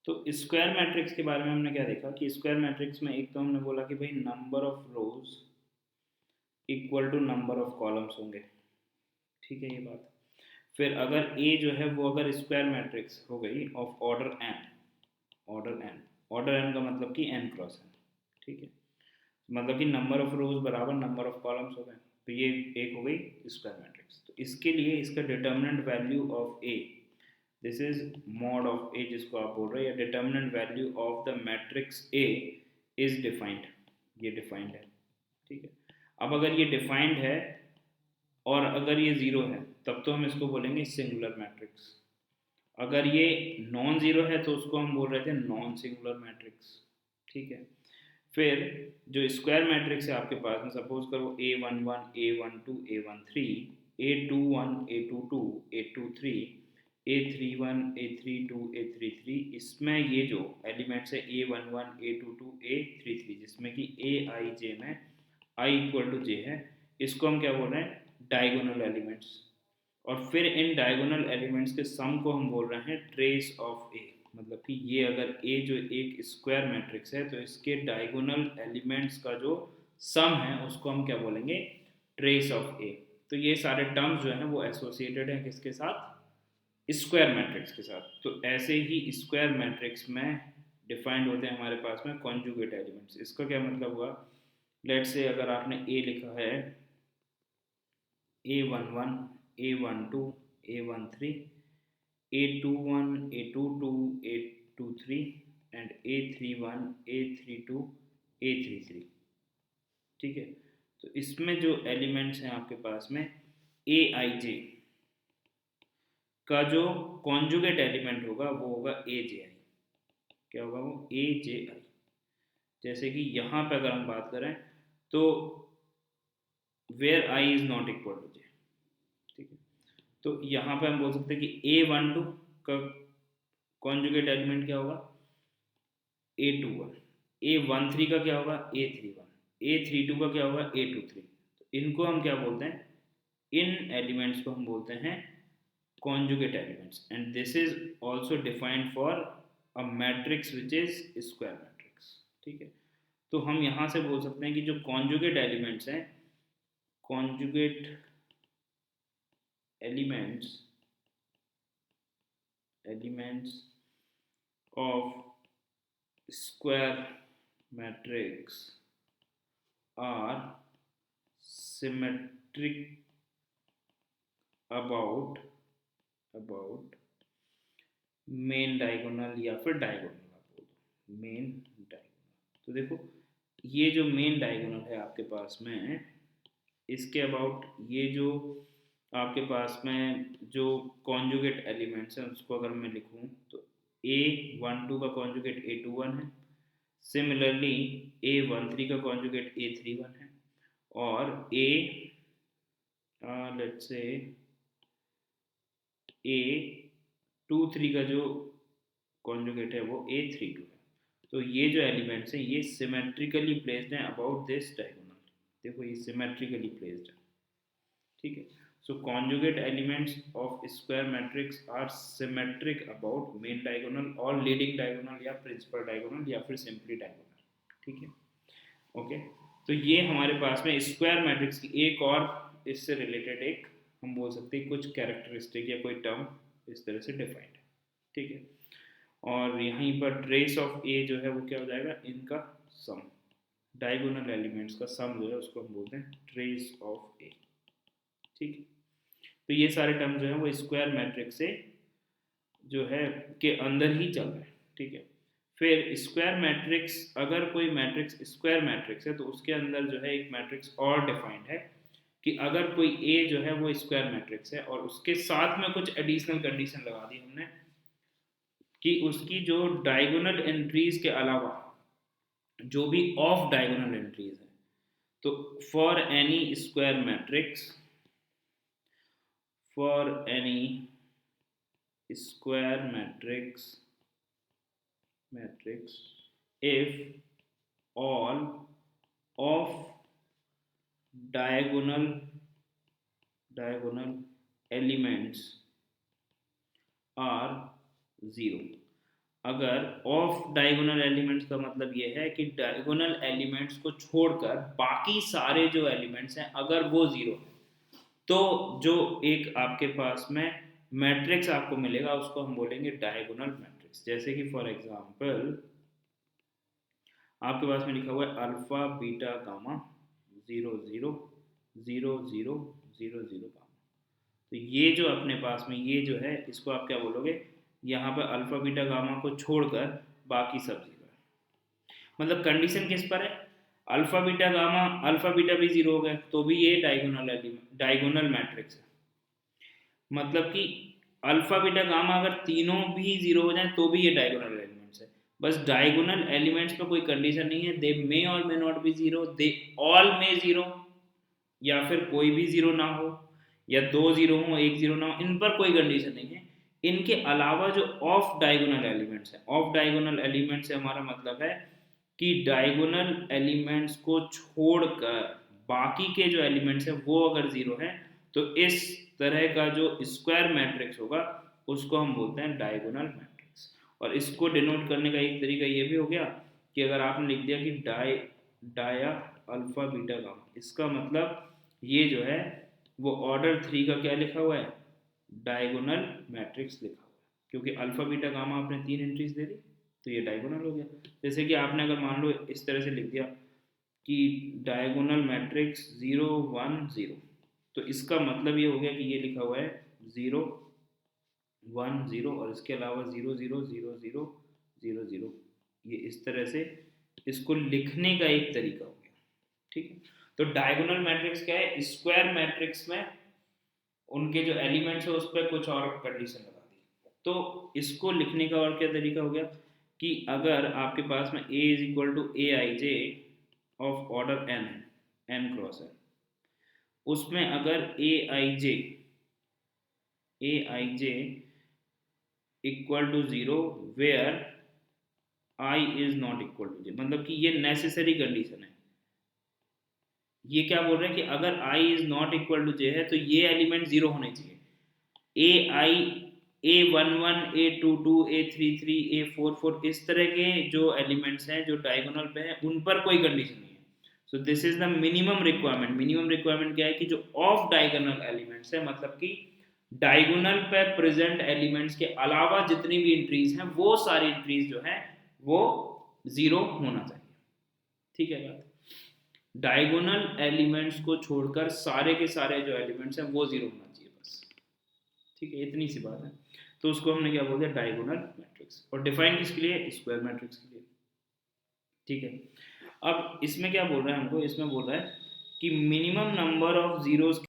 तो square matrix के बारे में हमने क्या देखा कि स्क्वायर मैट्रिक्स में एक तो हमने बोला कि भाई number of rows equal to number of columns होंगे, ठीक है ये बात। फिर अगर ए जो है वो अगर स्क्वायर मैट्रिक्स हो गई of order N, order N, order N का मतलब कि एन क्रॉस एन, ठीक है, मतलब कि नंबर ऑफ रोज बराबर नंबर ऑफ कॉलम्स हो गए, तो ये एक हो गई स्क्वायर मैट्रिक्स। तो इसके लिए इसका determinant value of A, this is mod of A जिसको आप बोल रहे हैं, या determinant value of the matrix A is defined, ये डिफाइंड है, ठीक है। अब अगर ये डिफाइंड है और अगर ये ज़ीरो है तब तो हम इसको बोलेंगे सिंगुलर मैट्रिक्स, अगर ये नॉन ज़ीरो है तो उसको हम बोल रहे थे नॉन सिंगुलर मैट्रिक्स, ठीक है। फिर जो स्क्वायर मैट्रिक्स है आपके पास में, सपोज करो A11 A12 A13 A21 A22 A23 A31 A32 A33, इसमें ये जो एलिमेंट्स है A11 A22 A33 जिसमें कि A I J में I इक्वल टू J है, इसको हम क्या बोल रहे हैं, डायगोनल एलिमेंट्स। और फिर इन डायगोनल एलिमेंट्स के सम को हम बोल रहे हैं ट्रेस ऑफ ए, मतलब कि ये अगर ए जो एक स्क्वायर मैट्रिक्स है तो इसके डायगोनल एलिमेंट्स का जो सम है उसको हम क्या बोलेंगे, ट्रेस ऑफ ए। तो ये सारे टर्म्स जो हैं वो एसोसिएटेड हैं किसके साथ, स्क्वायर मैट्रिक्स के साथ। तो ऐसे ही स्क्वायर मैट्रिक्स में डिफाइंड होते हैं हमारे पास में कॉन्जुगेट एलिमेंट्स। इसका क्या मतलब हुआ, लेट्स से अगर आपने ए लिखा है A11 A12 A13 A21 A22 A23 and A31 A32 A33, ठीक है। तो इसमें जो एलिमेंट्स हैं आपके पास में ए आई जे का जो कॉन्जुगेट एलिमेंट होगा वो होगा ए जे आई, क्या होगा वो, ए जे आई। जैसे कि यहाँ पे अगर हम बात करें तो where I is not equal to J, ठीक है। तो यहाँ पे हम बोल सकते हैं कि A12 का कॉन्जुगेट एलिमेंट क्या होगा, A21, A13 का क्या होगा, A31, A32 का क्या होगा, A23। तो इनको हम क्या बोलते हैं, इन एलिमेंट्स को हम बोलते हैं conjugate elements, and this is also defined for a matrix which is square matrix, ठीक है। तो हम यहाँ से बोल सकते हैं कि जो conjugate elements हैं, conjugate elements of square matrix are symmetric about main diagonal या फिर डायगोनल, आप बोल दो मेन डायगोनल। तो देखो ये जो मेन डायगोनल है आपके पास में, इसके अबाउट ये जो आपके पास में जो कॉन्जुगेट एलिमेंट्स हैं उसको अगर मैं लिखूं तो A12 का कॉन्जुगेट A21 है, सिमिलरली A13 का कॉन्जुगेट A31 है, और लेट्स से A23 का जो कॉन्जुगेट है वो A32 है। तो ये जो एलिमेंट्स हैं ये सिमेट्रिकली प्लेस्ड हैं अबाउट दिस डायगोनल, देखो ये सिमेट्रिकली प्लेस्ड है, ठीक है। So conjugate elements of square matrix are symmetric about main diagonal और लीडिंग डायगोनल या प्रिंसिपल डायगोनल या फिर सिंपली डायगोनल, ठीक है, ओके। तो ये हमारे पास में स्क्वायर मैट्रिक्स की एक और इससे रिलेटेड एक हम बोल सकते हैं कुछ कैरेक्टरिस्टिक या कोई टर्म इस तरह से डिफाइंड है, ठीक है। और यहीं पर ट्रेस ऑफ ए जो है वो क्या हो जाएगा, इनका सम, डायगोनल एलिमेंट्स का सम जो है उसको हम बोलते हैं ट्रेस ऑफ ए, ठीक है। तो ये सारे टर्म जो है वो स्क्वायर मैट्रिक्स से जो है के अंदर ही चल रहे हैं, ठीक है। फिर स्क्वायर मैट्रिक्स, अगर कोई मैट्रिक्स स्क्वायर मैट्रिक्स है तो उसके अंदर जो है एक मैट्रिक्स और डिफाइंड है कि अगर कोई ए जो है वो स्क्वायर मैट्रिक्स है और उसके साथ में कुछ एडिशनल कंडीशन लगा दी हमने कि उसकी जो डायगोनल एंट्रीज के अलावा जो भी ऑफ डायगोनल एंट्रीज है, तो for N E square matrix, for any square matrix if all of diagonal elements are zero, अगर ऑफ डायगोनल एलिमेंट्स का मतलब ये है कि डायगोनल एलिमेंट्स को छोड़कर बाकी सारे जो एलिमेंट्स हैं अगर वो जीरो है, तो जो एक आपके पास में मैट्रिक्स आपको मिलेगा उसको हम बोलेंगे डायगोनल मैट्रिक्स। जैसे कि फॉर एग्जांपल आपके पास में लिखा हुआ है अल्फा बीटा गामा 0 0 0 0 0 गामा। तो ये जो अपने पास में ये जो है इसको आप क्या बोलोगे, यहाँ पर अल्फा बीटा गामा को छोड़कर बाकी सब जीरो है। मतलब कंडीशन किस पर है, alpha beta gamma alpha beta भी जीरो हो गए तो भी ये डायगोनल मैट्रिक्स है। मतलब कि अल्फा बीटा गामा अगर तीनों भी जीरो हो जाए तो भी ये डायगोनल एलिमेंट्स है। बस डायगोनल एलिमेंट्स पे कोई कंडीशन नहीं है, दे मे और may not be zero, they all may zero, या फिर कोई भी जीरो ना हो, या दो जीरो हो एक जीरो ना हो, इन पर कोई कंडीशन नहीं है। इनके अलावा जो ऑफ डायगोनल एलिमेंट्स है, ऑफ डायगोनल एलिमेंट्स से हमारा मतलब है कि डायगोनल एलिमेंट्स को छोड़कर बाकी के जो एलिमेंट्स हैं वो अगर जीरो है तो इस तरह का जो स्क्वायर मैट्रिक्स होगा उसको हम बोलते हैं डायगोनल मैट्रिक्स। और इसको डिनोट करने का एक तरीका ये भी हो गया कि अगर आपने लिख दिया कि डाया अल्फा बीटा गामा, इसका मतलब ये जो है वो ऑर्डर 3 का क्या लिखा हुआ है, डायगोनल मैट्रिक्स लिखा हुआ है, क्योंकि अल्फा बीटा गामा आपने 3 एंट्रीज दे दी तो ये डायगोनल हो गया। जैसे कि आपने अगर मान लो इस तरह से लिख दिया कि डायगोनल मैट्रिक्स 0 1 0, तो इसका मतलब ये हो गया कि ये लिखा हुआ है 0 1 0 और इसके अलावा 0 0 0 0 0 0। ये इस तरह से इसको लिखने का एक तरीका हो गया। ठीक है, तो डायगोनल मैट्रिक्स क्या है, स्क्वायर मैट्रिक्स में उनके जो एलिमेंट्स है उस पर कुछ और कंडीशन लगा दी। तो इसको लिखने का और क्या तरीका हो गया कि अगर आपके पास में A is equal to A I J of order n है, n क्रॉस है, उसमें अगर A I J equal to zero where I is not equal to J, मतलब कि ये नेसेसरी कंडीशन है। ये क्या बोल रहे हैं कि अगर i is not equal to J है तो ये एलिमेंट जीरो होने चाहिए। ए आई A11 A22 A33 A44 इस तरह के जो एलिमेंट्स हैं जो डायगोनल पे हैं उन पर कोई कंडीशन नहीं है। So this is the minimum requirement. Minimum requirement क्या है कि जो ऑफ डायगोनल एलिमेंट्स है, मतलब कि डायगोनल पे प्रेजेंट एलिमेंट्स के अलावा जितनी भी इंट्रीज हैं वो सारी इंट्रीज जो है वो जीरो होना चाहिए। ठीक है बात, डायगोनल एलिमेंट्स को छोड़कर सारे के सारे जो एलिमेंट्स हैं वो जीरो होना चाहिए बस। ठीक है, इतनी सी बात है। तो उसको हमने क्या बोल दिया, डायगोनल मैट्रिक्स। और डिफाइन किसके लिए, स्क्वायर मैट्रिक्स के लिए। ठीक है, अब इसमें क्या बोल रहा है हमको, इसमें बोल रहा है कि मिनिमम नंबर ऑफ जीरोस